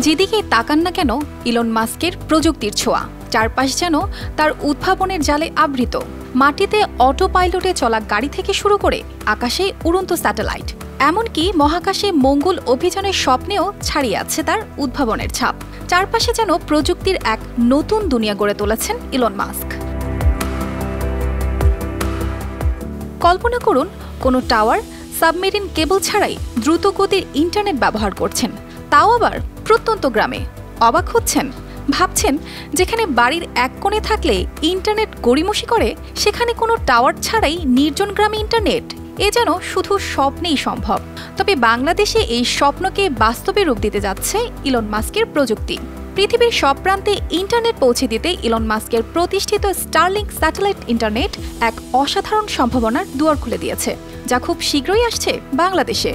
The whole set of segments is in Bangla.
যেদিকেই তাকান না কেন ইলন মাস্কের প্রযুক্তির ছোঁয়া, চারপাশ যেন তার উদ্ভাবনের জালে আবৃত। মাটিতে অটো পাইলটে চলা গাড়ি থেকে শুরু করে আকাশে উড়ন্ত স্যাটেলাইট, এমনকি মহাকাশে মঙ্গল অভিযানের স্বপ্নেও ছাড়িয়ে আছে তার উদ্ভাবনের ছাপ। চারপাশে যেন প্রযুক্তির এক নতুন দুনিয়া গড়ে তুলেছেন ইলন মাস্ক। কল্পনা করুন, কোনো টাওয়ার, সাবমেরিন কেবল ছাড়াই দ্রুতগতির ইন্টারনেট ব্যবহার করছেন, তাও আবার প্রত্যন্ত গ্রামে। অবাক হচ্ছেন? ভাবছেন যেখানে বাড়ির এক কোণে থাকলে ইন্টারনেট গড়িমসি করে, সেখানে কোনো টাওয়ার ছাড়াই নির্জন গ্রামে ইন্টারনেট। এ যেন শুধু স্বপ্নেই সম্ভব। তবে বাংলাদেশে এই স্বপ্নকে বাস্তবে রূপ দিতে যাচ্ছে ইলন মাস্কের প্রযুক্তি। পৃথিবীর সব প্রান্তে ইন্টারনেট পৌঁছে দিতে ইলন মাস্কের প্রতিষ্ঠিত স্টারলিংক স্যাটেলাইট ইন্টারনেট এক অসাধারণ সম্ভাবনার দুয়ার খুলে দিয়েছে, যা খুব শীঘ্রই আসছে বাংলাদেশে।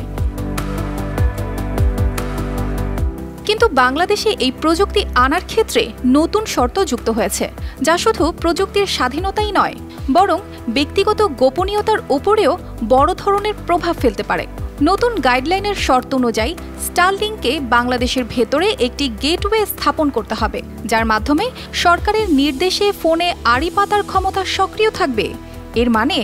কিন্তু বাংলাদেশে এই প্রযুক্তি আনার ক্ষেত্রে নতুন শর্ত যুক্ত হয়েছে, যা শুধু প্রযুক্তির স্বাধীনতাই নয়, বরং ব্যক্তিগত গোপনীয়তার উপরেও বড় ধরনের প্রভাব ফেলতে পারে। নতুন গাইডলাইনের শর্ত অনুযায়ী স্টারলিংকে বাংলাদেশের ভেতরে একটি গেটওয়ে স্থাপন করতে হবে, যার মাধ্যমে সরকারের নির্দেশে ফোনে আড়ি পাতার ক্ষমতা সক্রিয় থাকবে। এর মানে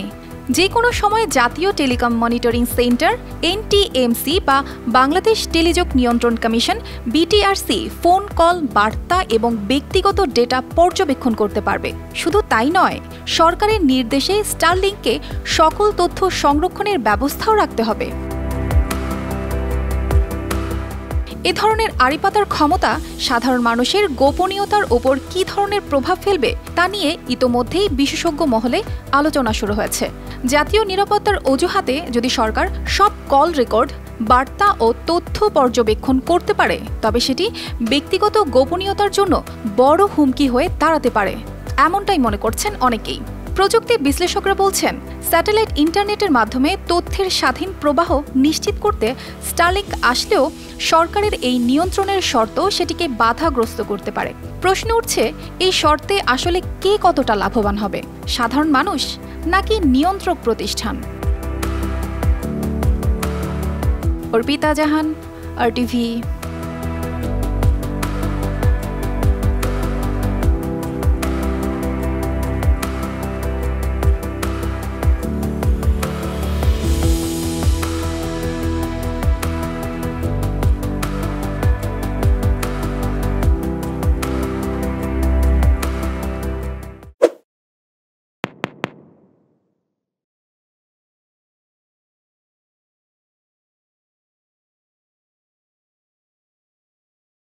যে কোনো সময় জাতীয় টেলিকম মনিটরিং সেন্টার এনটিএমসি বা বাংলাদেশ টেলিযোগ নিয়ন্ত্রণ কমিশন বিটিআরসি ফোন কল, বার্তা এবং ব্যক্তিগত ডেটা পর্যবেক্ষণ করতে পারবে। শুধু তাই নয়, সরকারের নির্দেশে স্টারলিংকে সকল তথ্য সংরক্ষণের ব্যবস্থাও রাখতে হবে। এ ধরনের আড়িপাতার ক্ষমতা সাধারণ মানুষের গোপনীয়তার ওপর কী ধরনের প্রভাব ফেলবে তা নিয়ে ইতোমধ্যেই বিশেষজ্ঞ মহলে আলোচনা শুরু হয়েছে। জাতীয় নিরাপত্তার অজুহাতে যদি সরকার সব কল রেকর্ড, বার্তা ও তথ্য পর্যবেক্ষণ করতে পারে, তবে সেটি ব্যক্তিগত গোপনীয়তার জন্য বড় হুমকি হয়ে দাঁড়াতে পারে, এমনটাই মনে করছেন অনেকেই। প্রযুক্তি বিশ্লেষকরা বলছেন, স্যাটেলাইট ইন্টারনেটের মাধ্যমে তথ্যের স্বাধীন প্রবাহ নিশ্চিত করতে স্টারলিংক আসলেও সরকারের এই নিয়ন্ত্রণের শর্ত সেটিকে বাধাগ্রস্ত করতে পারে। প্রশ্ন উঠছে, এই শর্তে আসলে কে কতটা লাভবান হবে, সাধারণ মানুষ নাকি নিয়ন্ত্রক প্রতিষ্ঠান? অর্পিতা জাহান, RTV।